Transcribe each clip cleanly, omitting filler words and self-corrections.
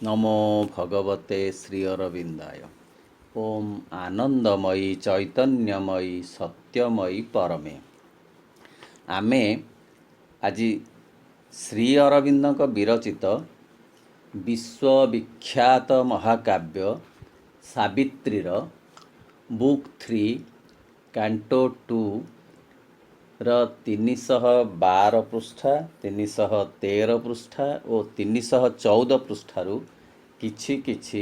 नमो भगवते श्री अरविंदाय। ओम आनंदमयी चैतन्यमयी सत्यमयी परमे। आमे आज श्री अरविंद विरचित विश्वविख्यात महाकाव्य सावित्रीर बुक 3 कैंटो 2 312 पृष्ठा 313 पृष्ठा और 314 पृष्ठारु किछि किछि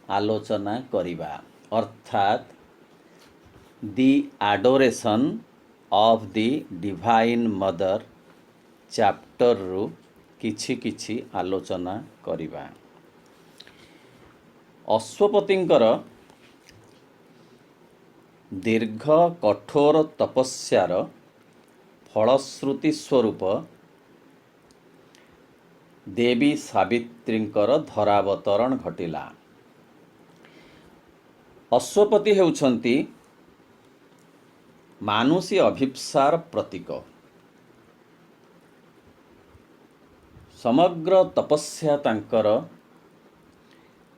आलोचना करिबा। अर्थात the adoration of the divine mother chapter रु किछि किछि आलोचना करिबा। अश्वपतिंकर दीर्घ कठोर तपस्यार फलश्रुति स्वरूप देवी सावित्रींकर धरावतरण घटिला। अश्वपति हेउछंती मानुषी अभिप्सार प्रतीक। समग्र तपस्या तांकर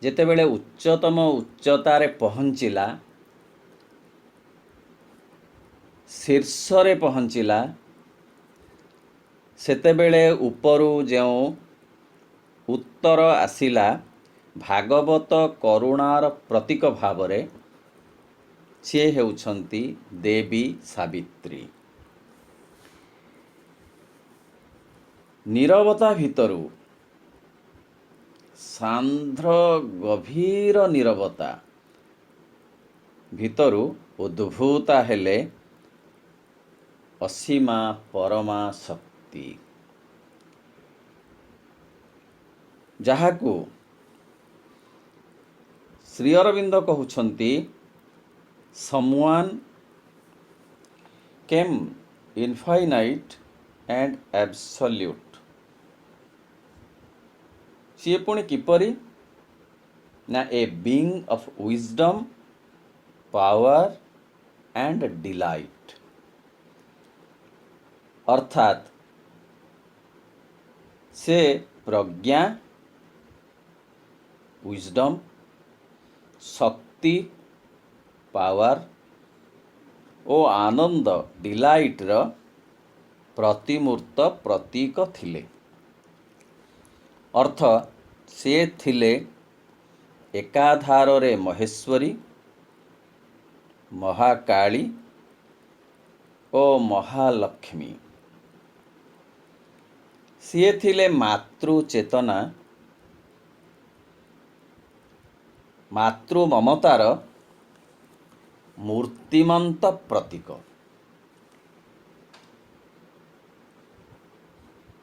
जेतेबेले उच्चतम उच्चतारे पहुँचिला, शीर्षरे पहुँचिला, सेतेबेले उपरु जेउ उत्तर आसिला भागवत करुणार प्रतीक भावरे सी हेउछंती देवी सावित्री। नीरवता भितरु सांद्र गभीर नीरवता भितरु उद्भूता हेले असीमा परमा शक्ति, जहाकू Shri Arvind कहउछंती someone came infinite and absolute। सी पुणी किपरि ना a being of wisdom power and delight. अर्थात से प्रज्ञा विजडम शक्ति पावर ओ आनंद डिलाइट र प्रतिमूर्त प्रतीक थिले। अर्थ से थिले एकाधार रे महेश्वरी, महाकाली ओ महालक्ष्मी। सी थिले मातृ चेतना, मातृ ममतार मूर्तिमंत प्रतीक।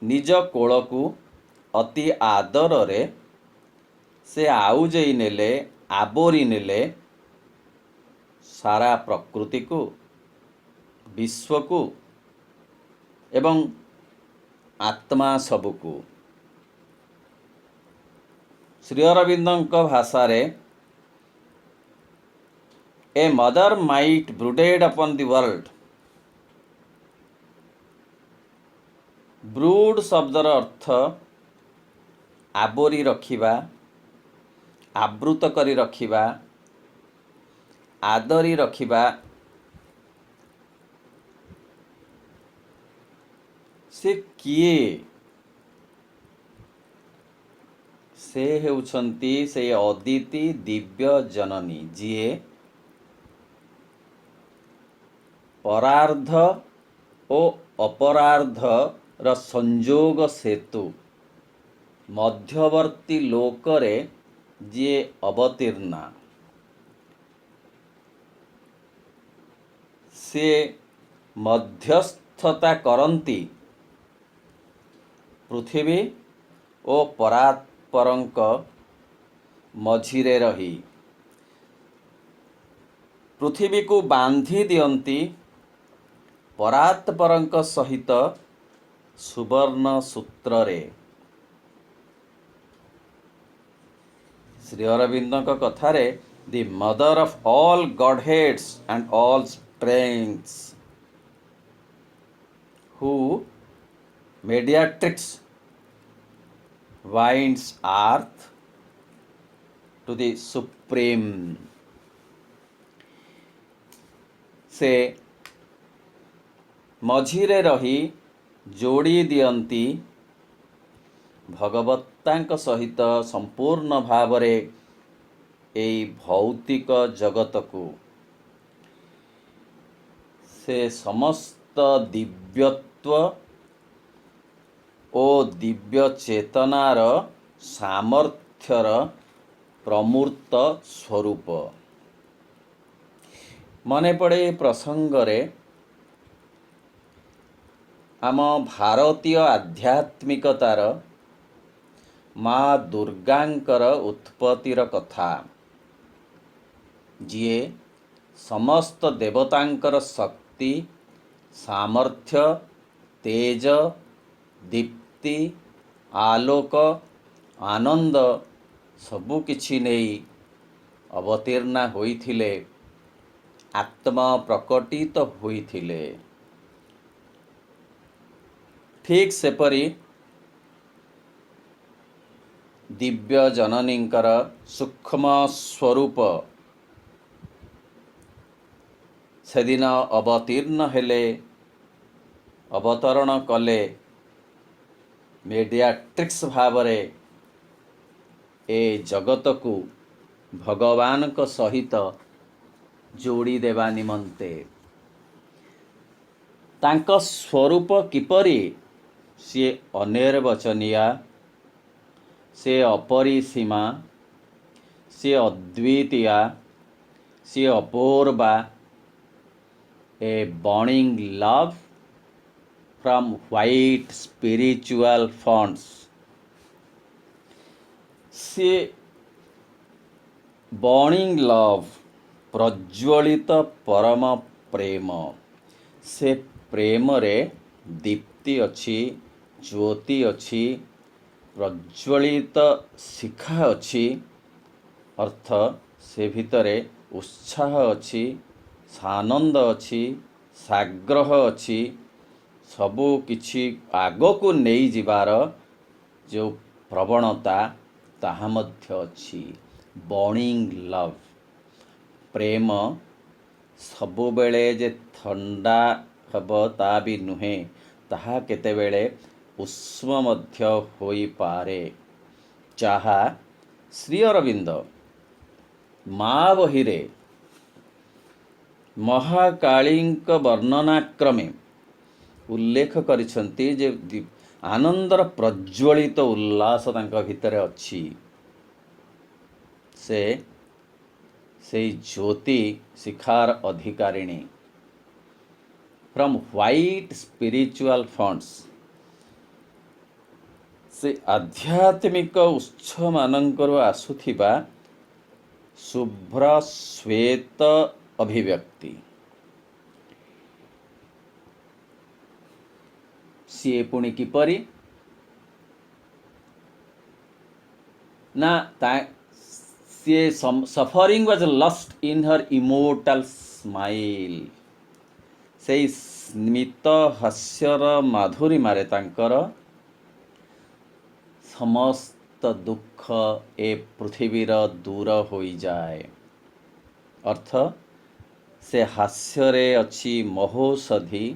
निज कोलकू अति आदर रे से आउजेई नेले, आबोरी नेले सारा प्रकृति को, विश्व को एवं आत्मा सबको। श्री अरविंदଙ୍କ भाषारे a mother might brooded upon the world. Brood शब्दर अर्थ आबोरी रखिबा, आवृत करी रखिबा, आदरी रखिबा। से किए? से हेउछंती से अदिति दिव्य जननी जीए परार्ध ओ अपरार्ध र संजोग सेतु मध्यवर्ती लोकरे जी अवतीर्णा। से मध्यस्थता करंती पृथ्वी ओ परात्परंक मझिरे रही पृथ्वी को बांधी दियंती परात्परंक सहित सुवर्ण सूत्र रे। श्री अरविंदଙ୍କ कथारे the mother of all godheads and all strengths who mediatrix winds earth to the supreme. से मझिरे रही जोड़ी दियंती भगवत्तांक सहित संपूर्ण भावरे एई भौतिक जगत को। से समस्त दिव्यत्व ओ दिव्य चेतनार सामर्थ्यर प्रमूर्त स्वरूप। मने पड़े प्रसंगरे आम भारतीय आध्यात्मिकतार माँ दुर्गांकर उत्पत्तिर कथा, जिए समस्त देवतांकर शक्ति सामर्थ्य तेज दीप्ति आलोक आनंद सबु किछि नेई अवतीर्णा होइथिले, आत्मा प्रकटित होइथिले। ठीक सेपरी दिव्य जननींकर सूक्ष्म स्वरूप सेदिन अवतीर्ण हेले, अवतरण कले मेडियाट्रिक्स भावरे ए जगत को भगवान को सहित जोड़ी देवा निमंते। तांक स्वरूप किपरि सी अनिर्वचनीया, से अपरिसीमा, से अद्वितीया, से अपूर्वा, a burning love from white spiritual fonts. से बर्निंग लव प्रज्वलित परम प्रेम। से प्रेम रे दीप्ति अच्छी, ज्योति अच्छी, प्रज्वलित शिखा अच्छी, अर्थ से भितरे उत्साह अच्छी, सानंद अच्छी, साग्रह अच्छी, सबु किछि आगको नहीं जिबार जो प्रवणता ताहा मध्य अच्छी। बर्निंग लव प्रेम सबु बेले जे ठंडा हब ता भी नुहे, ताहा केतेबेले उष्म मध्य होई पारे। चाहा श्री अरविंद माँ बहिरे महाकालींक वर्णनाक्रमे उल्लेख करिसंती जे आनंदर प्रज्वलित उल्लास तांका भितरे अच्छी। से ज्योति शिखार अधिकारिणी फ्रॉम व्हाइट स्पिरिचुअल फंड्स। से आध्यात्मिक उत्स मानकर आसुथिबा शुभ्र श्वेत अभिव्यक्ति। सी पुणी किपरि ना सी suffering was lost in her immortal smile. से स्मित हास्यर माधुरी मारे तांकर समस्त दुख ए पृथिवीर दूर हो जाए। अर्थ से हास्यरे अच्छी महोषधि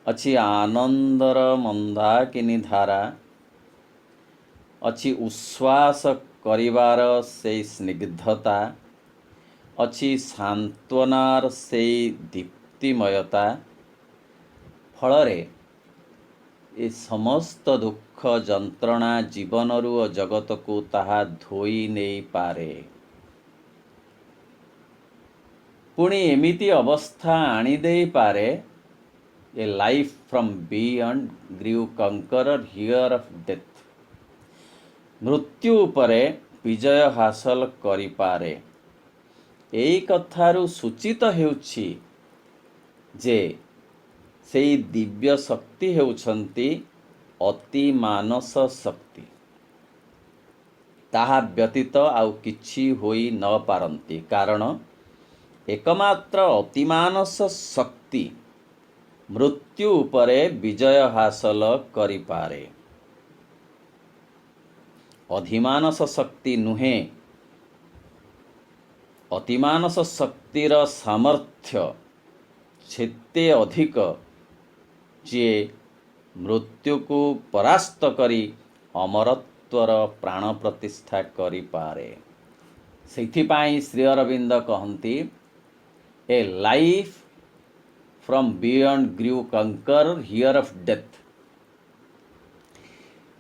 अच्छी आनंदर मंदाकिनी धारा अच्छी उश्वास करिवार से स्निग्धता अच्छी सांत्वनार से दीप्तिमयता। फलरे ए समस्त दुख जंत्रणा जीवनरु जगत को ताहा धोई नहीं पारे। पुणी एमिति अवस्था आनी दे पारे a life from beyond grew conqueror here of death. मृत्यु उपरे विजय हासिल करि पारे। एई कथारु सूचित हेउछि जे सेई दिव्य शक्ति हेउछन्ति अति मानस शक्ति। ताहा व्यतीत आउ किछि होई न पारंती, कारण एकमात्र अतिमानस शक्ति मृत्यु उपरे विजय हासिल करि पारे। अधिमानस शक्ति नुहे ଅତିମାନସ ଶକ୍ତିର ସାମର୍ଥ୍ୟ ସେତେ ଅଧିକ ଯିଏ ମୃତ୍ୟୁକୁ ପରାସ୍ତ କରି ଅମରତ୍ୱର ପ୍ରାଣ ପ୍ରତିଷ୍ଠା କରିପାରେ। ସେଥିପାଇଁ ଶ୍ରୀ ଅରବିନ୍ଦ କହନ୍ତି ଏ life from beyond grew conqueror here of death.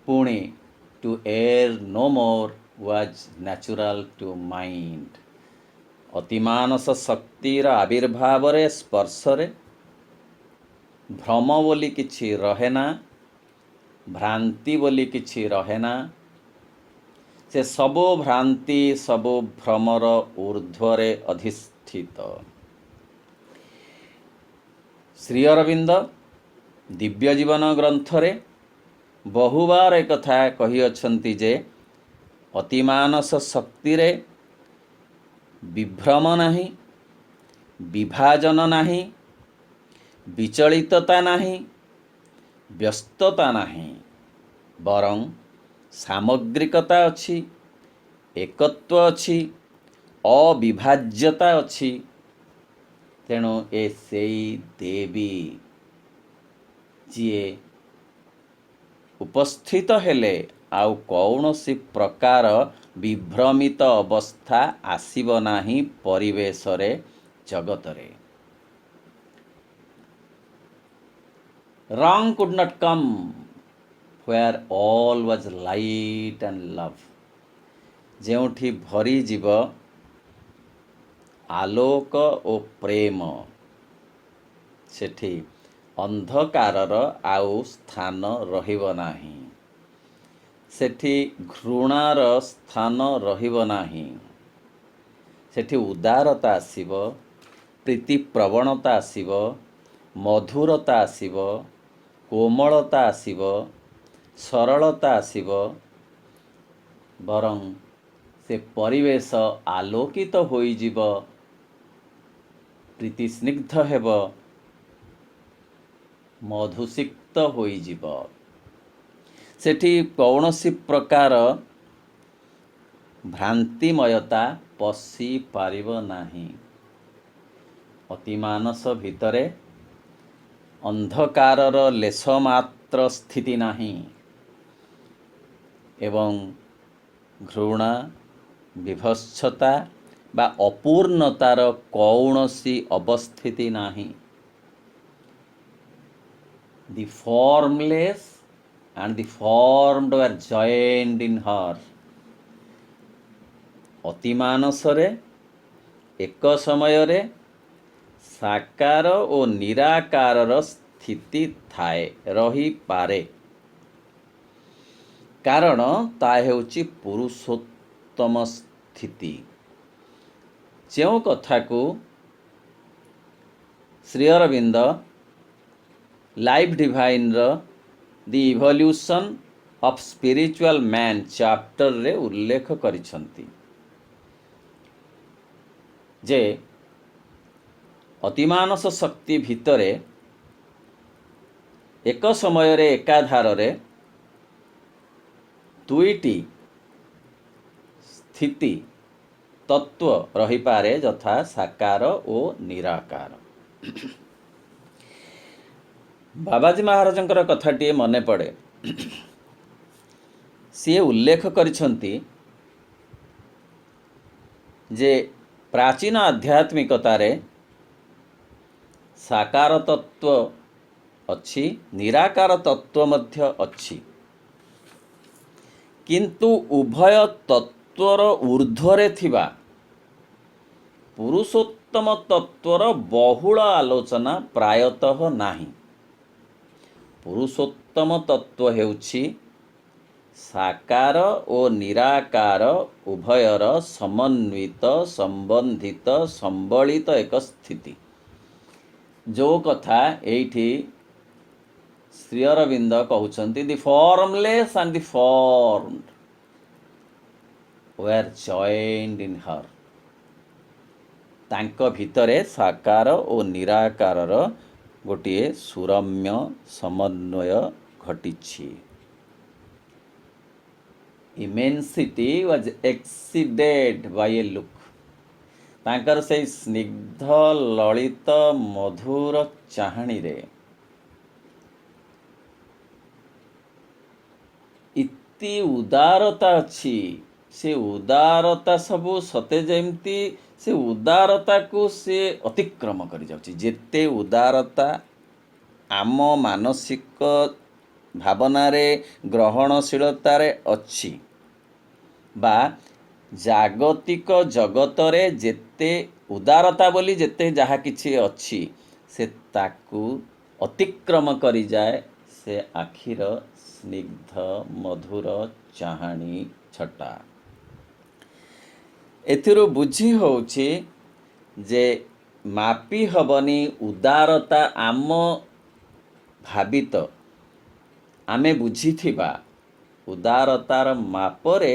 Pune to err no more was natural to mind. ଅତିମାନସ ଶକ୍ତିର ଆବିର୍ଭାବରେ ସ୍ପର୍ଶରେ ଭ୍ରମ ବୋଲି କିଛି ରହେନା, ଭ୍ରାନ୍ତି ବୋଲି କିଛି ରହେନା। ସେ ସବୁ ଭ୍ରାନ୍ତି ସବୁ ଭ୍ରମର ଊର୍ଦ୍ଧ୍ୱରେ ଅଧିଷ୍ଠିତ। ଶ୍ରୀ ଅରବିନ୍ଦ ଦିବ୍ୟ ଜୀବନ ଗ୍ରନ୍ଥରେ ବହୁବାର ଏକଥା କହିଅଛନ୍ତି ଯେ ଅତିମାନସ ଶକ୍ତିରେ ବିଭ୍ରମ ନାହିଁ, ବିଭାଜନ ନାହିଁ, ବିଚଳିତତା ନାହିଁ, ବ୍ୟସ୍ତତା ନାହିଁ, ବରଂ ସାମଗ୍ରିକତା ଅଛି, ଏକତ୍ୱ ଅଛି, ଅବିଭାଜ୍ୟତା ଅଛି। ତେଣୁ ଏ ସେଇ ଦେବୀ ଯିଏ ଉପସ୍ଥିତ ହେଲେ ଆଉ କୌଣସି ପ୍ରକାର ବିଭ୍ରମିତ ଅବସ୍ଥା ଆସିବ ନାହିଁ ପରିବେଶରେ, ଜଗତରେ। Wrong could not come where all was light and love. ଯେଉଁଠି ଭରିଯିବ ଆଲୋକ ଓ ପ୍ରେମ, ସେଠି ଅନ୍ଧକାରର ଆଉ ସ୍ଥାନ ରହିବ ନାହିଁ, ସେଠି ଘୃଣାର ସ୍ଥାନ ରହିବ ନାହିଁ। ସେଠି ଉଦାରତା ଆସିବ, ପ୍ରୀତି ପ୍ରବଣତା ଆସିବ, ମଧୁରତା ଆସିବ, କୋମଳତା ଆସିବ, ସରଳତା ଆସିବ। ବରଂ ସେ ପରିବେଶ ଆଲୋକିତ ହୋଇଯିବ, ପ୍ରୀତି ସ୍ନିଗ୍ଧ ହେବ, ମଧୁସିକ୍ତ ହୋଇଯିବ। ସେଠି କୌଣସି ପ୍ରକାର ଭ୍ରାନ୍ତିମୟତା ପଶି ପାରିବ ନାହିଁ। ଅତିମାନସ ଭିତରେ ଅନ୍ଧକାରର ଲେଶ ମାତ୍ର ସ୍ଥିତି ନାହିଁ ଏବଂ ଘୃଣା, ବିଭତ୍ସତା ବା ଅପୂର୍ଣ୍ଣତାର କୌଣସି ଅବସ୍ଥିତି ନାହିଁ। The formless and the formed were joined in her. ଅତିମାନସରେ ଏକ ସମୟରେ ସାକାର ଓ ନିରାକାରର ସ୍ଥିତି ଥାଏ, ରହିପାରେ। କାରଣ ତାହା ହେଉଛି ପୁରୁଷୋତ୍ତମ ସ୍ଥିତି। ଯେଉଁ କଥାକୁ ଶ୍ରୀ ଅରବିନ୍ଦ ଲାଇଫ୍ ଡିଭାଇନ୍ର the evolution of spiritual man ଚାପ୍ଟରରେ ଉଲ୍ଲେଖ କରିଛନ୍ତି ଯେ ଅତିମାନସ ଶକ୍ତି ଭିତରେ ଏକ ସମୟରେ ଏକାଧାରରେ ଦୁଇଟି ସ୍ଥିତି ତତ୍ତ୍ୱ ରହିପାରେ, ଯଥା ସାକାର ଓ ନିରାକାର। ବାବାଜୀ ମହାରାଜଙ୍କର କଥାଟିଏ ମନେ ପଡ଼େ। ସିଏ ଉଲ୍ଲେଖ କରିଛନ୍ତି ଯେ ପ୍ରାଚୀନ ଆଧ୍ୟାତ୍ମିକତାରେ ସାକାର ତତ୍ତ୍ୱ ଅଛି, ନିରାକାର ତତ୍ତ୍ୱ ମଧ୍ୟ ଅଛି, କିନ୍ତୁ ଉଭୟ ତତ୍ତ୍ୱର ଊର୍ଦ୍ଧ୍ୱରେ ଥିବା ପୁରୁଷୋତ୍ତମ ତତ୍ତ୍ୱର ବହୁଳ ଆଲୋଚନା ପ୍ରାୟତଃ ନାହିଁ। ପୁରୁଷୋତ୍ତମ ତତ୍ତ୍ୱ ହେଉଛି ସାକାର ଓ ନିରାକାର ଉଭୟର ସମନ୍ୱିତ, ସମ୍ବନ୍ଧିତ, ସମ୍ବଳିତ ଏକ ସ୍ଥିତି। ଯେଉଁ କଥା ଏଇଠି ଶ୍ରୀ ଅରବିନ୍ଦ କହୁଛନ୍ତି, the formless and the formed were joined in her. ତାଙ୍କ ଭିତରେ ସାକାର ଓ ନିରାକାରର ଗୋଟିଏ ସୁରମ୍ୟ ସମନ୍ୱୟ ଘଟିଛି। Immensity was exceeded by a look. ତାଙ୍କର ସେଇ ସ୍ନିଗ୍ଧ ଲଳିତ ମଧୁର ଚାହାଣୀରେ ଇତି ଉଦାରତା ଅଛି। ସେ ଉଦାରତା ସବୁ ସତେ ଯେମିତି ସେ ଉଦାରତାକୁ ସେ ଅତିକ୍ରମ କରିଯାଉଛି। ଯେତେ ଉଦାରତା ଆମ ମାନସିକ ଭାବନାରେ ଗ୍ରହଣଶୀଳତାରେ ଅଛି ବା ଜାଗତିକ ଜଗତରେ ଯେତେ ଉଦାରତା ବୋଲି ଯେତେ ଯାହା କିଛି ଅଛି ସେ ତାକୁ ଅତିକ୍ରମ କରିଯାଏ ସେ ଆଖିର ସ୍ନିଗ୍ଧ ମଧୁର ଚାହାଣୀ ଛଟା। ଏଥିରୁ ବୁଝି ହେଉଛି ଯେ ମାପି ହେବନି ଉଦାରତା ଆମ ଭାବିତ ଆମେ ବୁଝିଥିବା ଉଦାରତାର ମାପରେ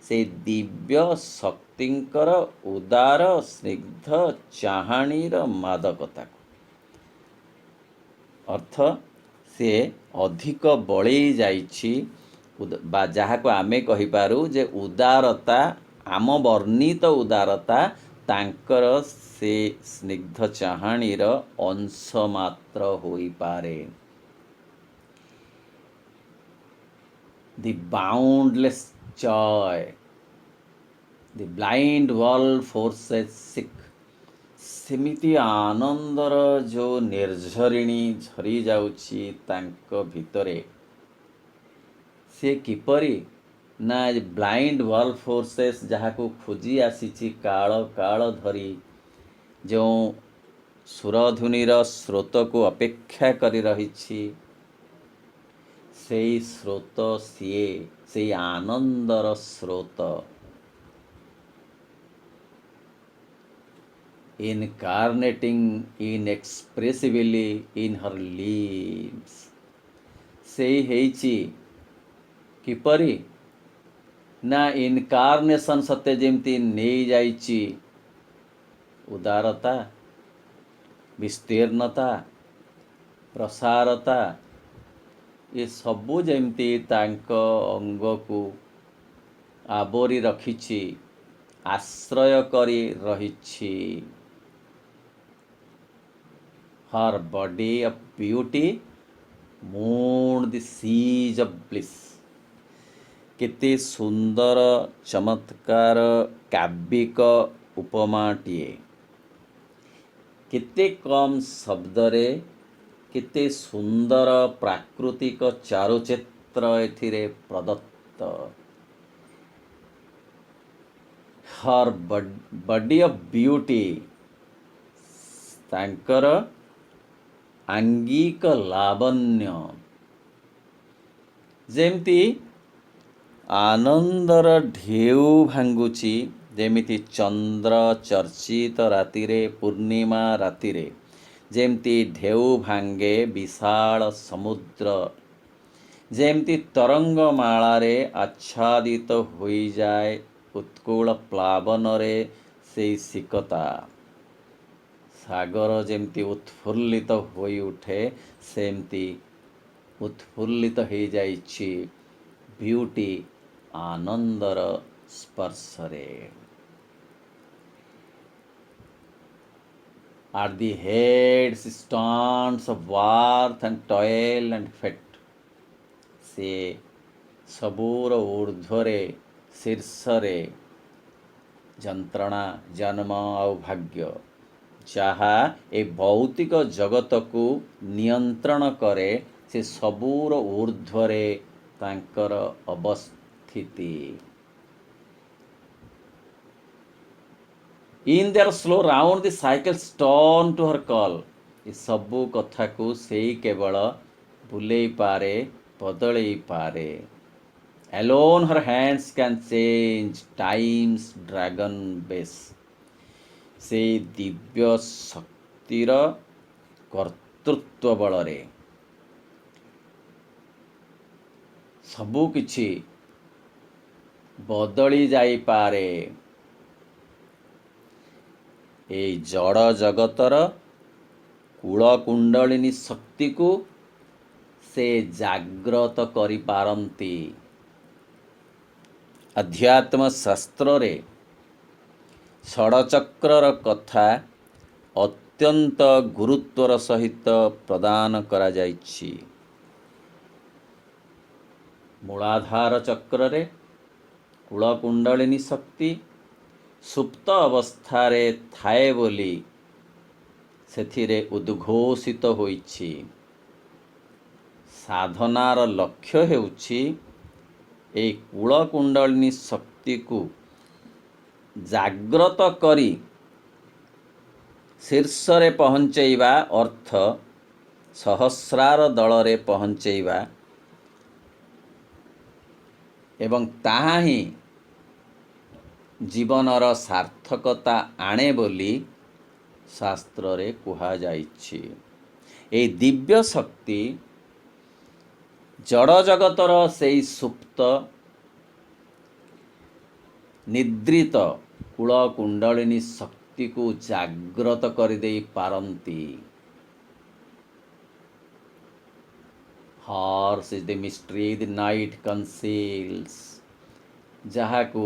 ସେଇ ଦିବ୍ୟ ଶକ୍ତିଙ୍କର ଉଦାର ସ୍ନିଗ୍ଧ ଚାହାଣୀର ମାଦକତାକୁ ଅର୍ଥ ସେ ଅଧିକ ବଳେଇ ଯାଇଛି ବା ଯାହାକୁ ଆମେ କହିପାରୁ ଯେ ଉଦାରତା ଆମ ବର୍ଣ୍ଣିତ ଉଦାରତା ତାଙ୍କର ସେ ସ୍ନିଗ୍ଧ ଚାହାଣୀର ଅଂଶ ମାତ୍ର ହୋଇପାରେ। The boundless joy, the blind world forces sick। ସେମିତି ଆନନ୍ଦର ଯେଉଁ ନିର୍ଝରିଣୀ ଝରି ଯାଉଛି ତାଙ୍କ ଭିତରେ ସେ କିପରି ନା ବ୍ଲାଇଣ୍ଡ ୱାର୍ଲ୍ଡ ଫୋର୍ସେସ୍ ଯାହାକୁ ଖୋଜି ଆସିଛି କାଳ କାଳ ଧରି ଯେଉଁ ସୁରଧୁନିର ସ୍ରୋତକୁ ଅପେକ୍ଷା କରି ରହିଛି ସେଇ ସ୍ରୋତ ସିଏ ସେଇ ଆନନ୍ଦର ସ୍ରୋତ incarnating inexpressibly in her limbs। ସେଇ ହେଇଛି କିପରି ନା ଇନକାର୍ନେସନ୍ ସତେ ଯେମିତି ନେଇଯାଇଛି ଉଦାରତା ବିସ୍ତୀର୍ଣ୍ଣତା ପ୍ରସାରତା ଏ ସବୁ ଯେମିତି ତାଙ୍କ ଅଙ୍ଗକୁ ଆବୋରି ରଖିଛି ଆଶ୍ରୟ କରି ରହିଛି। her body of beauty mourned the siege of bliss। କେତେ ସୁନ୍ଦର ଚମତ୍କାର କାବ୍ୟିକ ଉପମାଟିଏ କେତେ କମ୍ ଶବ୍ଦରେ କେତେ ସୁନ୍ଦର ପ୍ରାକୃତିକ ଚାରୁଚିତ୍ର ଏଥିରେ ପ୍ରଦତ୍ତ। her body of beauty ତାଙ୍କର ଆଙ୍ଗିକ ଲାବଣ୍ୟ ଯେମିତି ଆନନ୍ଦର ଢେଉ ଭାଙ୍ଗୁଛି ଯେମିତି ଚନ୍ଦ୍ର ଚର୍ଚ୍ଚିତ ରାତିରେ ପୂର୍ଣ୍ଣିମା ରାତିରେ ଯେମିତି ଢେଉ ଭାଙ୍ଗେ ବିଶାଳ ସମୁଦ୍ର ଯେମିତି ତରଙ୍ଗମାଳାରେ ଆଚ୍ଛାଦିତ ହୋଇଯାଏ ଉତ୍କଳ ପ୍ଲାବନରେ ସେଇ ସିକତା ସାଗର ଯେମିତି ଉତ୍ଫୁଲ୍ଲିତ ହୋଇ ଉଠେ ସେମିତି ଉତ୍ଫୁଲ୍ଲିତ ହୋଇଯାଇଛି ବ୍ୟୁଟି ଆନନ୍ଦର ସ୍ପର୍ଶରେ। At the head she stands of worth and toil and fate। ସେ ସବୁର ଊର୍ଦ୍ଧ୍ୱରେ ଶୀର୍ଷରେ ଯନ୍ତ୍ରଣା ଜନ୍ମ ଆଉ ଭାଗ୍ୟ ଯାହା ଏ ଭୌତିକ ଜଗତକୁ ନିୟନ୍ତ୍ରଣ କରେ ସେ ସବୁର ଊର୍ଦ୍ଧ୍ୱରେ ତାଙ୍କର ଅବସ୍ଥିତି। In their slow round the cycles turn to her call। ଏ ସବୁ କଥାକୁ ସେଇ କେବଳ ବୁଲେଇ ପାରେ ବଦଳେଇ ପାରେ। Alone her hands can change time's dragon base। ସେଇ ଦିବ୍ୟ ଶକ୍ତିର କର୍ତ୍ତୃତ୍ୱ ବଳରେ ସବୁ କିଛି ବଦଳି ଯାଇପାରେ। ଏଇ ଜଡ଼ ଜଗତର କୂଳକୁଣ୍ଡଳିନୀ ଶକ୍ତିକୁ ସେ ଜାଗ୍ରତ କରିପାରନ୍ତି। ଅଧ୍ୟାତ୍ମ ଶାସ୍ତ୍ରରେ ଷଡ଼ଚକ୍ରର କଥା ଅତ୍ୟନ୍ତ ଗୁରୁତ୍ୱର ସହିତ ପ୍ରଦାନ କରାଯାଇଛି। ମୂଳାଧାର ଚକ୍ରରେ କୂଳକୁଣ୍ଡଳିନୀ ଶକ୍ତି ସୁପ୍ତ ଅବସ୍ଥାରେ ଥାଏ ବୋଲି ସେଥିରେ ଉଦ୍ଘୋଷିତ ହୋଇଛି। ସାଧନାର ଲକ୍ଷ୍ୟ ହେଉଛି ଏହି କୂଳକୁଣ୍ଡଳିନୀ ଶକ୍ତିକୁ ଜାଗ୍ରତ କରି ଶୀର୍ଷରେ ପହଞ୍ଚେଇବା ଅର୍ଥ ସହସ୍ରାର ଦଳରେ ପହଞ୍ଚେଇବା ଏବଂ ତାହା ହିଁ ଜୀବନର ସାର୍ଥକତା ଆଣେ ବୋଲି ଶାସ୍ତ୍ରରେ କୁହାଯାଇଛି। ଏହି ଦିବ୍ୟ ଶକ୍ତି ଜଡ଼ ଜଗତର ସେହି ସୁପ୍ତ ନିଦ୍ରିତ କୂଳକୁଣ୍ଡଳିନୀ ଶକ୍ତିକୁ ଜାଗ୍ରତ କରିଦେଇ ପାରନ୍ତି। Hers is the mystery the night conceals, ଯାହାକୁ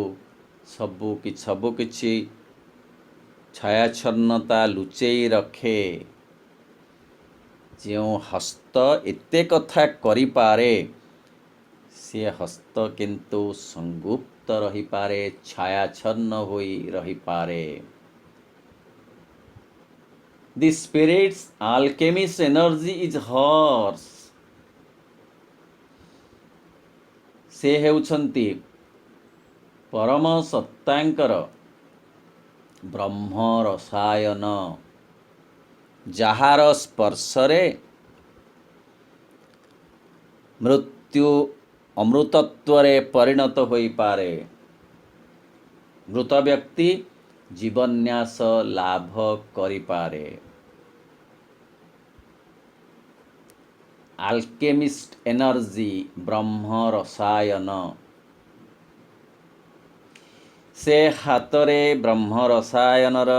ସବୁ କିଛି ଛାୟାଚ୍ଛନ୍ନତା ଲୁଚେଇ ରଖେ। ଯେଉଁ ହସ୍ତ ଏତେ କଥା କରିପାରେ, ସେ ହସ୍ତ କିନ୍ତୁ ସଂଗୁପ୍ତ ରହିପାରେ, ଛାୟାଚ୍ଛନ୍ନ ହୋଇ ରହିପାରେ। The spirit's alchemist energy is hers. ସେ ହେଉଛନ୍ତି ପରମ ସତ୍ତାଙ୍କର ବ୍ରହ୍ମ ରସାୟନ, ଯାହାର ସ୍ପର୍ଶରେ ମୃତ୍ୟୁ ଅମୃତତ୍ୱରେ ପରିଣତ ହୋଇପାରେ। ମୃତ ବ୍ୟକ୍ତି ଜୀବନ୍ୟାସ ଲାଭ କରିପାରେ। ଆଲକେମିଷ୍ଟ ଏନର୍ଜି, ବ୍ରହ୍ମ ରସାୟନ। ସେ ହାତରେ ବ୍ରହ୍ମ ରସାୟନର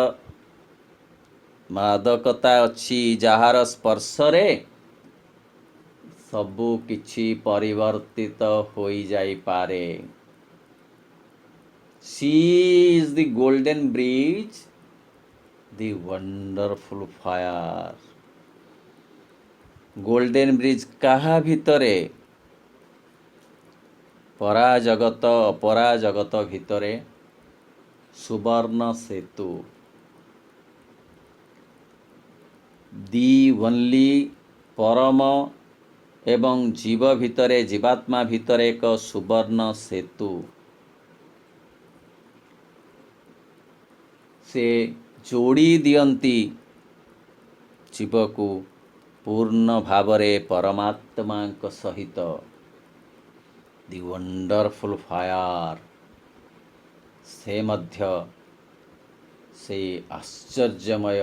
ମାଦକତା ଅଛି, ଯାହାର ସ୍ପର୍ଶରେ ସବୁ କିଛି ପରିବର୍ତ୍ତିତ ହୋଇଯାଇପାରେ। She is the golden bridge, the wonderful fire. Golden bridge କାହା ଭିତରେ? ପରାଜଗତ ଅପରାଜଗତ ଭିତରେ ସୁବର୍ଣ୍ଣ ସେତୁ। ଦି ଓନ୍ଲି, ପରମ ଏବଂ ଜୀବ ଭିତରେ, ଜୀବାତ୍ମା ଭିତରେ ଏକ ସୁବର୍ଣ୍ଣ ସେତୁ। ସେ ଯୋଡ଼ି ଦିଅନ୍ତି ଜୀବକୁ ପୂର୍ଣ୍ଣ ଭାବରେ ପରମାତ୍ମାଙ୍କ ସହିତ। ଦି ୱଣ୍ଡରଫୁଲ୍ ଫାୟାର, ସେ ମଧ୍ୟ ସେଇ ଆଶ୍ଚର୍ଯ୍ୟମୟ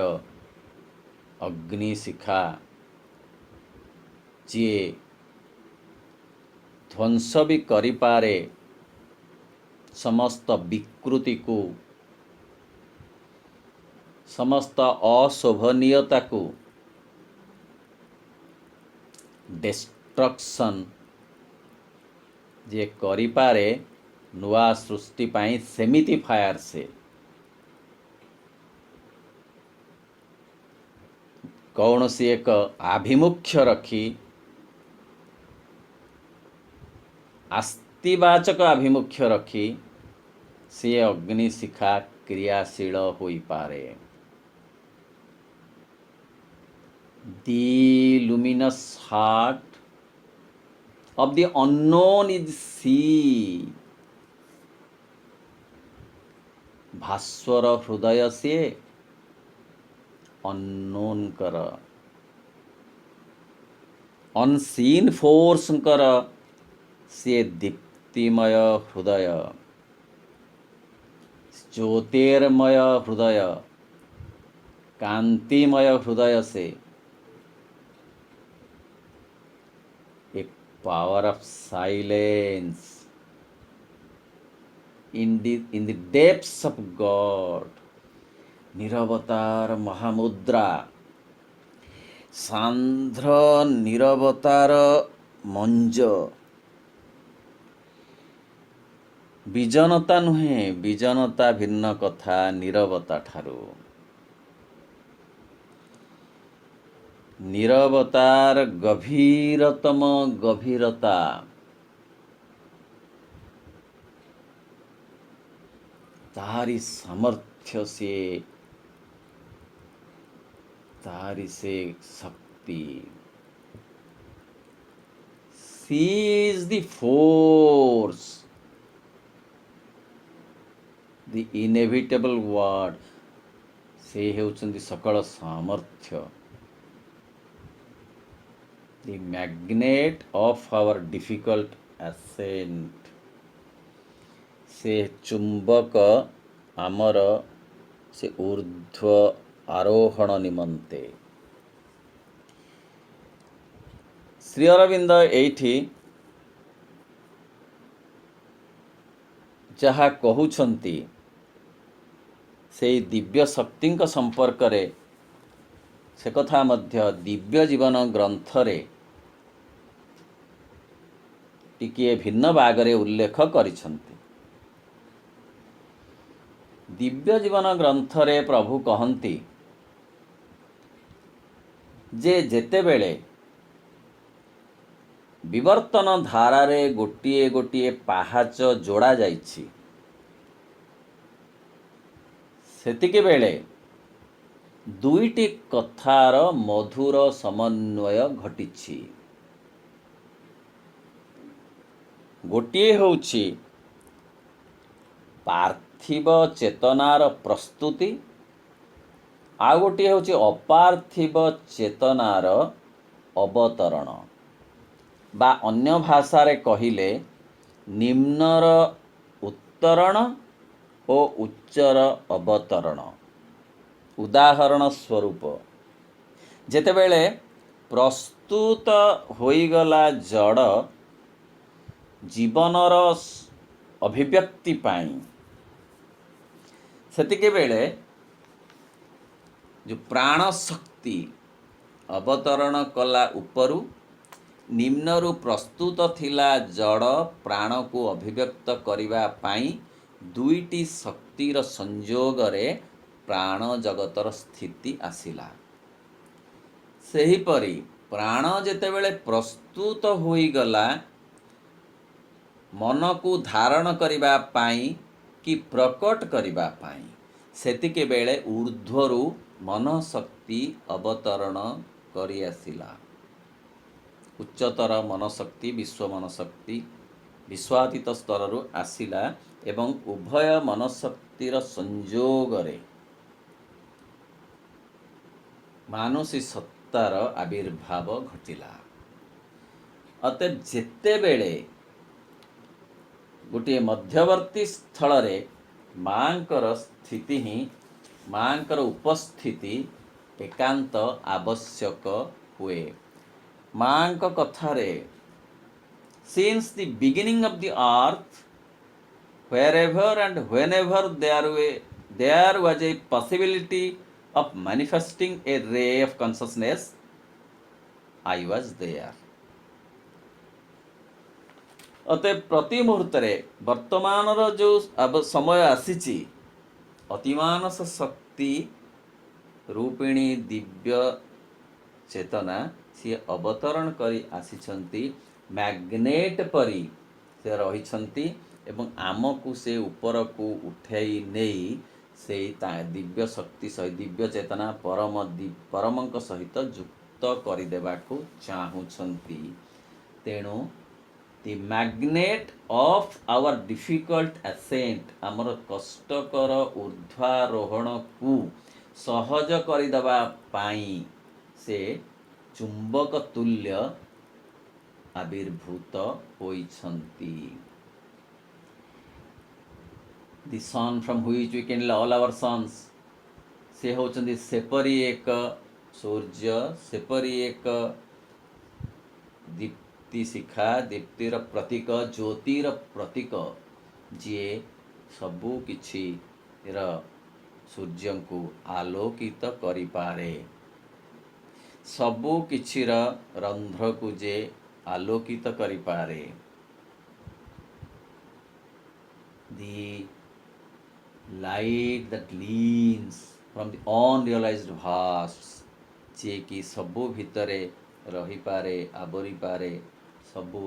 ଅଗ୍ନିଶିଖା, ଯିଏ ଧ୍ୱଂସ ବି କରିପାରେ ସମସ୍ତ ବିକୃତିକୁ, ସମସ୍ତ ଅଶୋଭନୀୟତାକୁ। ଡେଷ୍ଟ୍ରକ୍ସନ୍ ଯିଏ କରିପାରେ ନୂଆ ସୃଷ୍ଟି ପାଇଁ, ସେମିତି ଫାୟାର ସେ। କୌଣସି ଏକ ଆଭିମୁଖ୍ୟ ରଖି, ଆସ୍ତିବାଚକ ଆଭିମୁଖ୍ୟ ରଖି ସେ ଅଗ୍ନିଶିଖା କ୍ରିୟାଶୀଳ ହୋଇପାରେ। The luminous heart of the unknown is sea. ଭାସ୍ୱର ହୃଦୟ ସିଏ ଅନନୋନଙ୍କର, ଅନସିନ୍ ଫୋର୍ସଙ୍କର ସିଏ ଦୀପ୍ତିମୟ ହୃଦୟ, ଜ୍ୟୋତିର୍ମୟ ହୃଦୟ, କାନ୍ତିମୟ ହୃଦୟ ସେ। A power of silence in the depths of God. ନିରବତାର ମହାମୁଦ୍ରା, ସାନ୍ଧ୍ର ନିରବତାର ମଞ୍ଜ, ବିଜନତା ନୁହେଁ, ବିଜନତା ଭିନ୍ନ କଥା ନୀରବତା ଠାରୁ। ନୀରବତାର ଗଭୀରତମ ଗଭୀରତା, ତାରି ସାମର୍ଥ୍ୟ ସିଏ, ତାରି ସେ ଶକ୍ତି। She is the force, the inevitable word. ସେ ହେଉଛନ୍ତି ସକଳ ସାମର୍ଥ୍ୟ। The magnet of our difficult ascent. ସେ ଚୁମ୍ବକ ଆମର ସେ ଊର୍ଦ୍ଧ୍ୱ ଆରୋହଣ ନିମନ୍ତେ। ଶ୍ରୀ ଅରବିନ୍ଦ ଏଇଠି ଯାହା କହୁଛନ୍ତି ସେଇ ଦିବ୍ୟ ଶକ୍ତିଙ୍କ ସମ୍ପର୍କରେ, ସେ କଥା ମଧ୍ୟ ଦିବ୍ୟ ଜୀବନ ଗ୍ରନ୍ଥରେ ଟିକିଏ ଭିନ୍ନ ଭାଗରେ ଉଲ୍ଲେଖ କରିଛନ୍ତି। ଦିବ୍ୟ ଜୀବନ ଗ୍ରନ୍ଥରେ ପ୍ରଭୁ କହନ୍ତି ଯେ ଯେତେବେଳେ ବିବର୍ତ୍ତନ ଧାରାରେ ଗୋଟିଏ ଗୋଟିଏ ପାହାଚ ଯୋଡ଼ା ଯାଇଛି, ସେତିକିବେଳେ ଦୁଇଟି କଥାର ମଧୁର ସମନ୍ୱୟ ଘଟିଛି। ଗୋଟିଏ ହେଉଛି ପାର୍ଥିବ ଚେତନାର ପ୍ରସ୍ତୁତି, ଆଉ ଗୋଟିଏ ହେଉଛି ଅପାର୍ଥିବ ଚେତନାର ଅବତରଣ, ବା ଅନ୍ୟ ଭାଷାରେ କହିଲେ ନିମ୍ନର ଉତ୍ତରଣ ଓ ଉଚ୍ଚର ଅବତରଣ। ଉଦାହରଣ ସ୍ୱରୂପ, ଯେତେବେଳେ ପ୍ରସ୍ତୁତ ହୋଇଗଲା ଜଡ଼ ଜୀବନର ଅଭିବ୍ୟକ୍ତି ପାଇଁ, ସେତିକିବେଳେ ଯେଉଁ ପ୍ରାଣ ଶକ୍ତି ଅବତରଣ କଲା ଉପରୁ, ନିମ୍ନରୁ ପ୍ରସ୍ତୁତ ଥିଲା ଜଡ଼ ପ୍ରାଣକୁ ଅଭିବ୍ୟକ୍ତ କରିବା ପାଇଁ ଦୁଇଟି ଶକ୍ତିର ସଂଯୋଗରେ ପ୍ରାଣ ଜଗତର ସ୍ଥିତି ଆସିଲା। ସେହିପରି ପ୍ରାଣ ଯେତେବେଳେ ପ୍ରସ୍ତୁତ ହୋଇଗଲା ମନକୁ ଧାରଣ କରିବା ପାଇଁ କି ପ୍ରକଟ କରିବା ପାଇଁ, ସେତିକିବେଳେ ଊର୍ଦ୍ଧ୍ୱରୁ ମନଶକ୍ତି ଅବତରଣ କରି ଆସିଲା। ଉଚ୍ଚତର ମନଶକ୍ତି, ବିଶ୍ୱ ମନଶକ୍ତି ବିଶ୍ୱାତୀତ ସ୍ତରରୁ ଆସିଲା ଏବଂ ଉଭୟ ମନଶକ୍ତିର ସଂଯୋଗରେ ମାନସୀ ସତ୍ତାର ଆବିର୍ଭାବ ଘଟିଲା। ଅତଏବ ଯେତେବେଳେ ଗୋଟିଏ ମଧ୍ୟବର୍ତ୍ତୀ ସ୍ଥଳରେ ମାଙ୍କର ସ୍ଥିତି ହିଁ, ମାଙ୍କର ଉପସ୍ଥିତି ଏକାନ୍ତ ଆବଶ୍ୟକ ହୁଏ। ମାଙ୍କ କଥାରେ since the beginning of the earth, wherever and whenever there was a possibility of manifesting a ray of consciousness, I was there. ଅତଏବ ପ୍ରତି ମୁହୂର୍ତ୍ତରେ ବର୍ତ୍ତମାନର ଯେଉଁ ସମୟ ଆସିଛି, ଅତିମାନସ ଶକ୍ତି ରୂପିଣୀ ଦିବ୍ୟ ଚେତନା ସିଏ ଅବତରଣ କରି ଆସିଛନ୍ତି। ମ୍ୟାଗ୍ନେଟ୍ ପରି ସେ ରହିଛନ୍ତି ଏବଂ ଆମକୁ ସେ ଉପରକୁ ଉଠାଇ ନେଇ ସେଇ ଦିବ୍ୟ ଶକ୍ତି ସହିତ, ଦିବ୍ୟ ଚେତନା ପରମଙ୍କ ସହିତ ଯୁକ୍ତ କରିଦେବାକୁ ଚାହୁଁଛନ୍ତି। ତେଣୁ ଦି ମ୍ୟାଗ୍ନେଟ୍ ଅଫ୍ ଆୱାର ଡିଫିକଲ୍ଟ ଆସେଣ୍ଟ, ଆମର କଷ୍ଟକର ଊର୍ଦ୍ଧ୍ୱାରୋହଣକୁ ସହଜ କରିଦେବା ପାଇଁ ସେ ଚୁମ୍ବକ ତୁଲ୍ୟ ଆବିର୍ଭୂତ ହୋଇଛନ୍ତି। The sun from which we kindle all our suns, ସେ ହେଉଛନ୍ତି ସେପରି ଏକ ସୂର୍ଯ୍ୟ, ସେପରି ଏକ ଦୀପ୍ତି ଶିଖା, ଦୀପ୍ତିର ପ୍ରତୀକ, ଜ୍ୟୋତିର ପ୍ରତୀକ, ଯିଏ ସବୁ କିଛିର ସୂର୍ଯ୍ୟଙ୍କୁ ଆଲୋକିତ କରିପାରେ, ସବୁ କିଛିର ରନ୍ଧ୍ରକୁ ଯେ ଆଲୋକିତ କରିପାରେ। the light that leans from the unrealized vasts, ଯିଏକି ସବୁ ଭିତରେ ରହିପାରେ, ଆବରିପାରେ, ସବୁ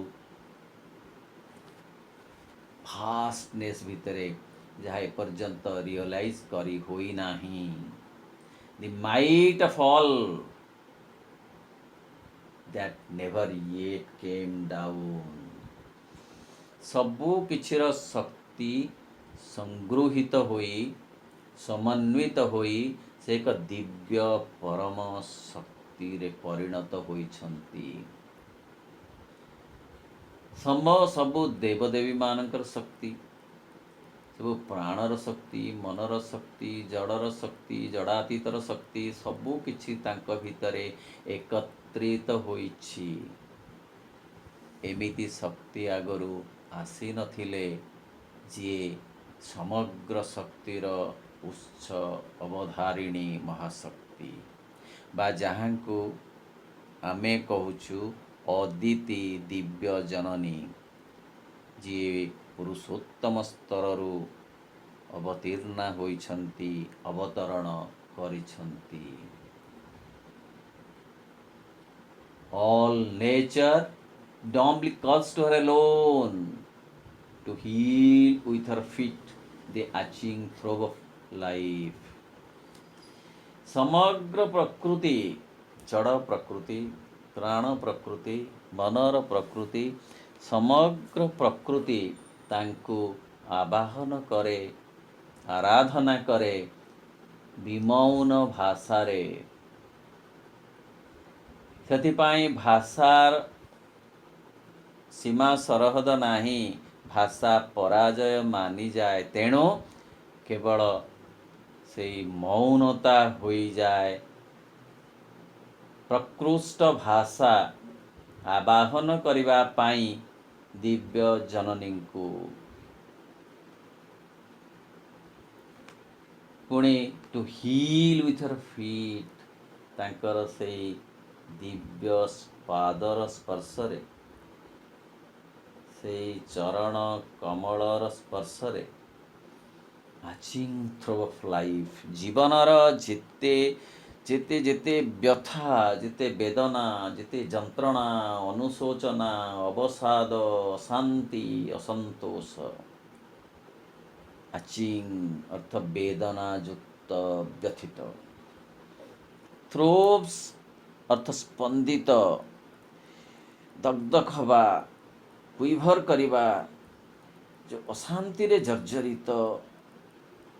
ଭାଷ୍ଟନେସ୍ ଭିତରେ ଯାହା ଏପର୍ଯ୍ୟନ୍ତ ରିଅଲାଇଜ୍ କରି ହୋଇନାହିଁ। The might of all that never yet came down, ସବୁ କିଛିର ଶକ୍ତି ସଂଗୃହୀତ ହୋଇ ସମନ୍ୱିତ ହୋଇ ସେ ଏକ ଦିବ୍ୟ ପରମ ଶକ୍ତିରେ ପରିଣତ ହୋଇଛନ୍ତି। ସବୁ ଦେବଦେବୀମାନଙ୍କର ଶକ୍ତି, ସବୁ ପ୍ରାଣର ଶକ୍ତି, ମନର ଶକ୍ତି, ଜଡ଼ର ଶକ୍ତି, ଜଡ଼ାତୀତର ଶକ୍ତି, ସବୁ କିଛି ତାଙ୍କ ଭିତରେ ଏକତ୍ରିତ ହୋଇଛି। ଏମିତି ଶକ୍ତି ଆଗରୁ ଆସିନଥିଲେ, ଯିଏ ସମଗ୍ର ଶକ୍ତିର ଉତ୍ସ ଅବଧାରିଣୀ ମହାଶକ୍ତି, ବା ଯାହାଙ୍କୁ ଆମେ କହୁଛୁ ଅଦିତି ଦିବ୍ୟ ଜନନୀ, ଯିଏ ପୁରୁଷୋତ୍ତମ ସ୍ତରରୁ ଅବତୀର୍ଣ୍ଣା ହୋଇଛନ୍ତି, ଅବତରଣ କରିଛନ୍ତି। All nature dumbly calls to her alone to heal with her feet the aching throb of life. ସମଗ୍ର ପ୍ରକୃତି, ଜଡ଼ ପ୍ରକୃତି, ପ୍ରାଣ ପ୍ରକୃତି, ମନର ପ୍ରକୃତି, ସମଗ୍ର ପ୍ରକୃତି ତାଙ୍କୁ ଆବାହନ କରେ, ଆରାଧନା କରେ ବିମୌନ ଭାଷାରେ। ସେଥିପାଇଁ ଭାଷାର ସୀମା ସରହଦ ନାହିଁ, ଭାଷା ପରାଜୟ ମାନିଯାଏ। ତେଣୁ କେବଳ ସେଇ ମୌନତା ହୋଇଯାଏ ପ୍ରକୃଷ୍ଟ ଭାଷା ଆବାହନ କରିବା ପାଇଁ ଦିବ୍ୟ ଜନନୀଙ୍କୁ। ପୁଣି to heal with her feet, ତାଙ୍କର ସେଇ ଦିବ୍ୟ ପାଦର ସ୍ପର୍ଶରେ, ସେଇ ଚରଣ କମଳର ସ୍ପର୍ଶରେ, ଆଚିଂ ଥ୍ରୋବ୍ ଅଫ୍ ଲାଇଫ୍, ଜୀବନର ଯେତେ ଯେତେ ଯେତେ ବ୍ୟଥା, ଯେତେ ବେଦନା, ଯେତେ ଯନ୍ତ୍ରଣା, ଅନୁଶୋଚନା, ଅବସାଦ, ଅଶାନ୍ତି, ଅସନ୍ତୋଷ, ଆଚିଂ ଅର୍ଥ ବେଦନା ଯୁକ୍ତ, ବ୍ୟଥିତ, ଥ୍ରୋବ୍ସ ଅର୍ଥ ସ୍ପନ୍ଦିତ, ଦଗ୍ଧକ ହେବା, କୁଇଭର କରିବା, ଯେଉଁ ଅଶାନ୍ତିରେ ଜର୍ଜରିତ,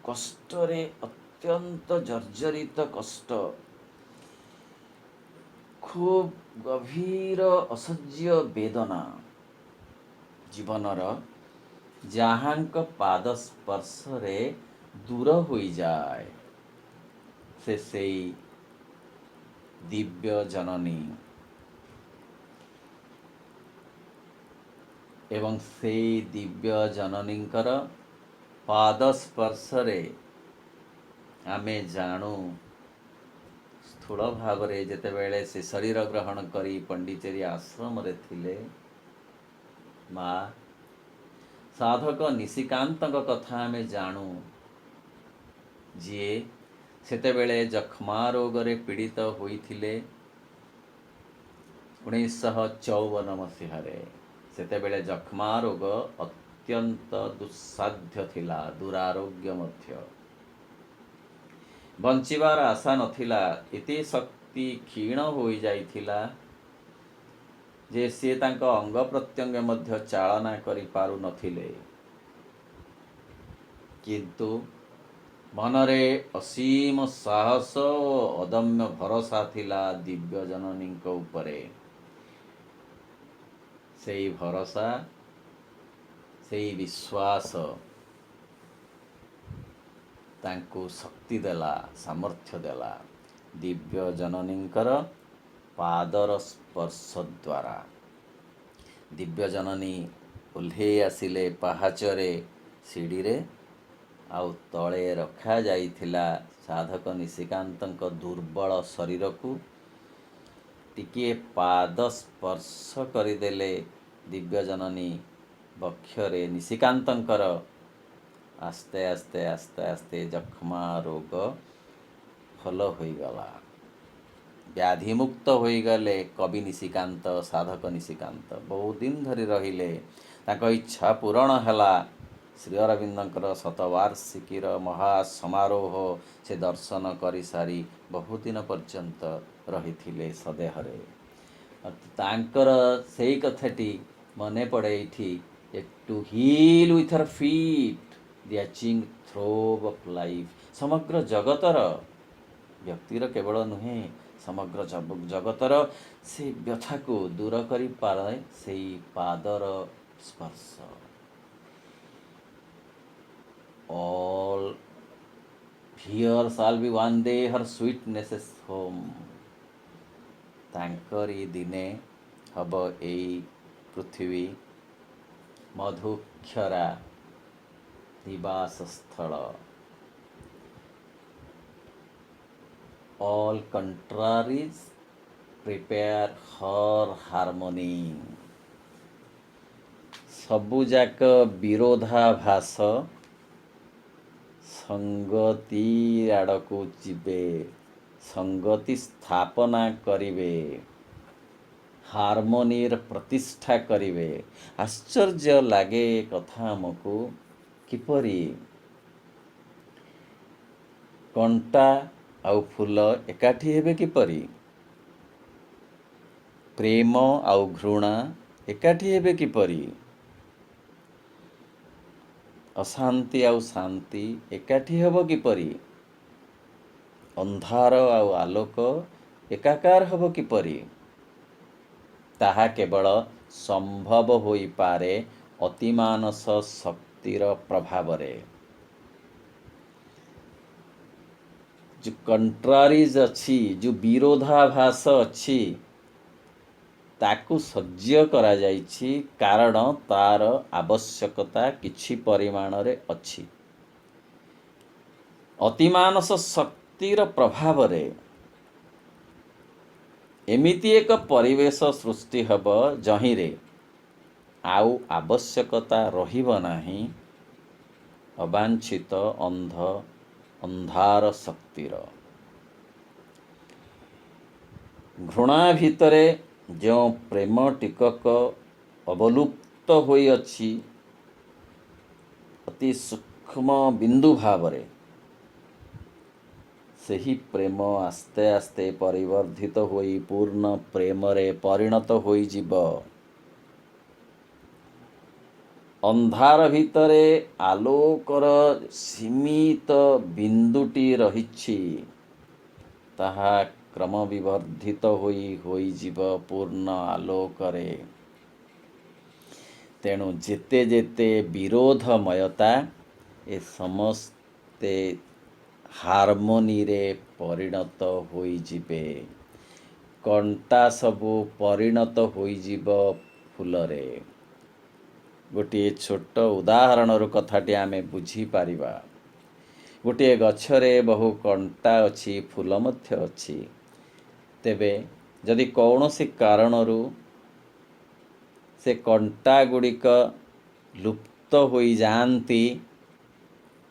କଷ୍ଟରେ ଅତ୍ୟନ୍ତ ଜର୍ଜରିତ କଷ୍ଟ, ଖୁବ୍ ଗଭୀର ଅସହ୍ୟ ବେଦନା ଜୀବନର, ଯାହାଙ୍କ ପାଦ ସ୍ପର୍ଶରେ ଦୂର ହୋଇଯାଏ, ସେ ସେଇ ଦିବ୍ୟ ଜନନୀ। ଏବଂ ସେଇ ଦିବ୍ୟ ଜନନୀଙ୍କର ପାଦ ସ୍ପର୍ଶରେ ଆମେ ଜାଣୁ, ସ୍ଥୂଳ ଭାବରେ ଯେତେବେଳେ ସେ ଶରୀର ଗ୍ରହଣ କରି ପଣ୍ଡିଚେରୀ ଆଶ୍ରମରେ ଥିଲେ, ମା ସାଧକ ନିଶିକାନ୍ତଙ୍କ କଥା ଆମେ ଜାଣୁ, ଯିଏ ସେତେବେଳେ ଯକ୍ଷ୍ମା ରୋଗରେ ପୀଡ଼ିତ ହୋଇଥିଲେ 1954 ମସିହାରେ। ସେତେବେଳେ ଯକ୍ଷ୍ମା ରୋଗ ଅତ୍ୟନ୍ତ ଦୁଃସାଧ୍ୟ ଥିଲା, ଦୁରାରୋଗ୍ୟ ମଧ୍ୟ। ବଞ୍ଚିବାର ଆଶା ନଥିଲା, ଏତେ ଶକ୍ତି କ୍ଷୀଣ ହୋଇଯାଇଥିଲା ଯେ ସିଏ ତାଙ୍କ ଅଙ୍ଗ ପ୍ରତ୍ୟଙ୍ଗ ମଧ୍ୟ ଚାଳନା କରିପାରୁନଥିଲେ। କିନ୍ତୁ ମନରେ ଅସୀମ ସାହସ ଓ ଅଦମ୍ୟ ଭରସା ଥିଲା ଦିବ୍ୟ ଜନନୀଙ୍କ ଉପରେ। ସେଇ ଭରସା, ସେଇ ବିଶ୍ୱାସ ତାଙ୍କୁ ଶକ୍ତି ଦେଲା, ସାମର୍ଥ୍ୟ ଦେଲା ଦିବ୍ୟ ଜନନୀଙ୍କର ପାଦର ସ୍ପର୍ଶ ଦ୍ୱାରା। ଦିବ୍ୟ ଜନନୀ ଓହ୍ଲେଇ ଆସିଲେ ପାହାଚରେ, ସିଡ଼ିରେ, ଆଉ ତଳେ ରଖାଯାଇଥିଲା ସାଧକ ନିଶିକାନ୍ତଙ୍କ ଦୁର୍ବଳ ଶରୀରକୁ। ଟିକିଏ ପାଦ ସ୍ପର୍ଶ କରିଦେଲେ ଦିବ୍ୟ ଜନନୀ ବକ୍ଷରେ ନିଶିକାନ୍ତଙ୍କର, ଆସ୍ତେ ଆସ୍ତେ ଆସ୍ତେ ଆସ୍ତେ ଯକ୍ଷ୍ମା ରୋଗ ଭଲ ହୋଇଗଲା। ବ୍ୟାଧିମୁକ୍ତ ହୋଇଗଲେ କବି ନିଶିକାନ୍ତ, ସାଧକ ନିଶିକାନ୍ତ। ବହୁତ ଦିନ ଧରି ରହିଲେ, ତାଙ୍କ ଇଚ୍ଛା ପୂରଣ ହେଲା। ଶ୍ରୀ ଅରବିନ୍ଦଙ୍କର ଶତବାର୍ଷିକୀର ମହାସମାରୋହ ସେ ଦର୍ଶନ କରିସାରି ବହୁଦିନ ପର୍ଯ୍ୟନ୍ତ ରହିଥିଲେ ସଦେହରେ। ତାଙ୍କର ସେଇ କଥାଟି ମନେ ପଡ଼େ ଏଇଠି, to heal with her feet the aching throb of life. ସମଗ୍ର ଜଗତର, ବ୍ୟକ୍ତିର କେବଳ ନୁହେଁ, ସମଗ୍ର ଜଗତର ସେ ବ୍ୟଥାକୁ ଦୂର କରିପାରେ ସେଇ ପାଦର ସ୍ପର୍ଶ। All here shall be one day her sweetness's home. ତାଙ୍କରି ଦିନେ ହବ ଏଇ ପୃଥିବୀ ମଧୁକ୍ଷରା ନିବାସସ୍ଥଳ। All contraries prepare her harmony। ସବୁଯାକ ବିରୋଧାଭାସ ସଙ୍ଗତି ଆଡ଼କୁ ଯିବେ, ସଙ୍ଗତି ସ୍ଥାପନା କରିବେ, ହାରମୋନିର ପ୍ରତିଷ୍ଠା କରିବେ। ଆଶ୍ଚର୍ଯ୍ୟ ଲାଗେ କଥା ଆମକୁ, କିପରି କଣ୍ଟା ଆଉ ଫୁଲ ଏକାଠି ହେବେ, କିପରି ପ୍ରେମ ଆଉ ଘୃଣା ଏକାଠି ହେବେ, କିପରି ଅଶାନ୍ତି ଆଉ ଶାନ୍ତି ଏକାଠି ହେବ, କିପରି ଅନ୍ଧାର ଆଉ ଆଲୋକ ଏକାକାର ହେବ, କିପରି। ତାହା କେବଳ ସମ୍ଭବ ହୋଇପାରେ ଅତିମାନସ ଶକ୍ତିର ପ୍ରଭାବରେ। ଯେଉଁ କଣ୍ଟ୍ରାରିଜ୍ ଅଛି, ଯେଉଁ ବିରୋଧାଭାସ ଅଛି, ତାକୁ ସହ୍ୟ କରାଯାଇଛି, କାରଣ ତାର ଆବଶ୍ୟକତା କିଛି ପରିମାଣରେ ଅଛି। ଅତିମାନସ ଶକ୍ତିର ପ୍ରଭାବରେ ଏମିତି ଏକ ପରିବେଶ ସୃଷ୍ଟି ହେବ, ଯହିଁରେ ଆଉ ଆବଶ୍ୟକତା ରହିବ ନାହିଁ ଅବାଞ୍ଛିତ ଅନ୍ଧାର ଶକ୍ତିର। ଘୃଣା ଭିତରେ ଯେଉଁ ପ୍ରେମ ଟିକକ ଅବଲୁପ୍ତ ହୋଇଅଛି, ଅତି ସୂକ୍ଷ୍ମ ବିନ୍ଦୁ ଭାବରେ, ସେହି ପ୍ରେମ ଆସ୍ତେ ଆସ୍ତେ ପରିବର୍ଦ୍ଧିତ ହୋଇ ପୂର୍ଣ୍ଣ ପ୍ରେମରେ ପରିଣତ ହୋଇଯିବ। ଅନ୍ଧାର ଭିତରେ ଆଲୋକର ସୀମିତ ବିନ୍ଦୁଟି ରହିଛି, ତାହା କ୍ରମ ବିବର୍ଦ୍ଧିତ ହୋଇଯିବ ପୂର୍ଣ୍ଣ ଆଲୋକରେ। ତେଣୁ ଯେତେ ଯେତେ ବିରୋଧମୟତା, ଏ ସମସ୍ତେ ହାରମୋନିରେ ପରିଣତ ହୋଇଯିବେ। କଣ୍ଟା ସବୁ ପରିଣତ ହୋଇଯିବ ଫୁଲରେ। ଗୋଟିଏ ଛୋଟ ଉଦାହରଣରୁ କଥାଟି ଆମେ ବୁଝିପାରିବା। ଗୋଟିଏ ଗଛରେ ବହୁ କଣ୍ଟା ଅଛି, ଫୁଲ ମଧ୍ୟ ଅଛି। ତେବେ ଯଦି କୌଣସି କାରଣରୁ ସେ କଣ୍ଟା ଗୁଡ଼ିକ ଲୁପ୍ତ ହୋଇଯାଆନ୍ତି,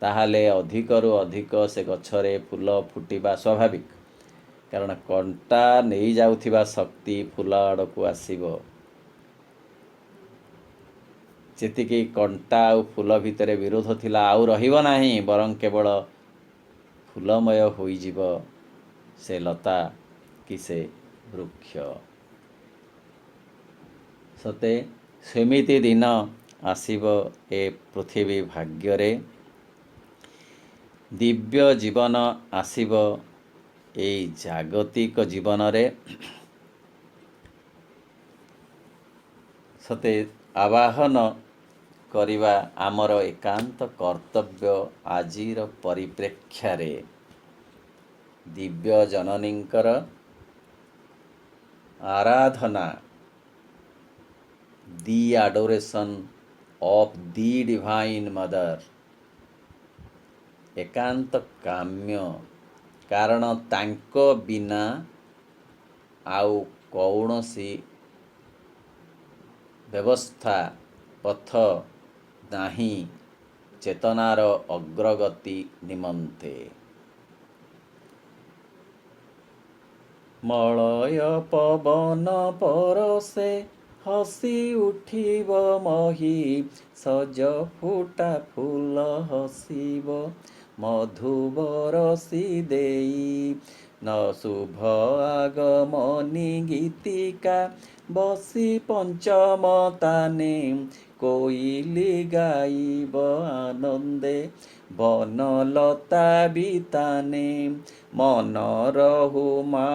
ତାହେଲେ ଅଧିକରୁ ଅଧିକ ସେ ଗଛରେ ଫୁଲ ଫୁଟିବା ସ୍ୱାଭାବିକ। କାରଣ କଣ୍ଟା ନେଇଯାଉଥିବା ଶକ୍ତି ଫୁଲ ଆଡ଼କୁ ଆସିବ। ଯେତିକି କଣ୍ଟା ଆଉ ଫୁଲ ଭିତରେ ବିରୋଧ ଥିଲା, ଆଉ ରହିବ ନାହିଁ, ବରଂ କେବଳ ଫୁଲମୟ ହୋଇଯିବ ସେ ଲତା କି ସେ ବୃକ୍ଷ। ସତେ ସେମିତି ଦିନ ଆସିବ ଏ ପୃଥିବୀ ଭାଗ୍ୟରେ। ଦିବ୍ୟ ଜୀବନ ଆସିବ ଏଇ ଜାଗତିକ ଜୀବନରେ। ସତେ ଆବାହନ କରିବା ଆମର ଏକାନ୍ତ କର୍ତ୍ତବ୍ୟ। ଆଜିର ପରିପ୍ରେକ୍ଷାରେ ଦିବ୍ୟ ଜନନୀଙ୍କର ଆରାଧନା, ଦି ଆଡୋରେସନ୍ ଅଫ୍ ଦି ଡିଭାଇନ୍ ମଦର, ଏକାନ୍ତ କାମ୍ୟ। କାରଣ ତାଙ୍କ ବିନା ଆଉ କୌଣସି ବ୍ୟବସ୍ଥା, ପଥ ନାହିଁ ଚେତନାର ଅଗ୍ରଗତି ନିମନ୍ତେ। ମଳୟ ପବନ ପରଶେ ହସି ଉଠିବ ମହି, ସଜ ଫୁଟା ଫୁଲ ହସିବ ମଧୁ ବରସି ଦେଇ। ନ ଶୁଭ ଆଗମନୀ ଗୀତିକା ବସି ପଞ୍ଚମ ତାନେ, କୋଇଲି ଗାଇବ ଆନନ୍ଦେ ବନଲତା ବିତାନେ। ମନ ରହୁ ମା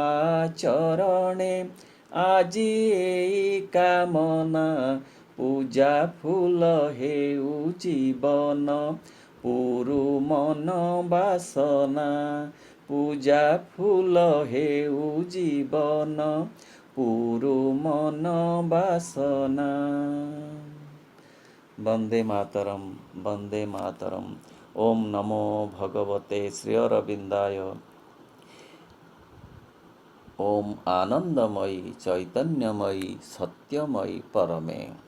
ଚରଣେ ଆଜି ଏଇ କାମନା, ପୂଜା ଫୁଲ ହେଉ ଜୀବନ ପୁରୁ ମନ ବାସନା। ପୂଜା ଫୁଲ ହେଉ ଜୀବନ ପୁରୁ ମନ ବାସନା। ବନ୍ଦେ ମାତରମ୍, ବନ୍ଦେ ମାତରମ୍। ଓମ୍ ନମୋ ଭଗବତେ ଶ୍ରୀ ଅରବିନ୍ଦାୟ। ओम आनंदमयी चैतन्यमयी सत्यमयी परमे।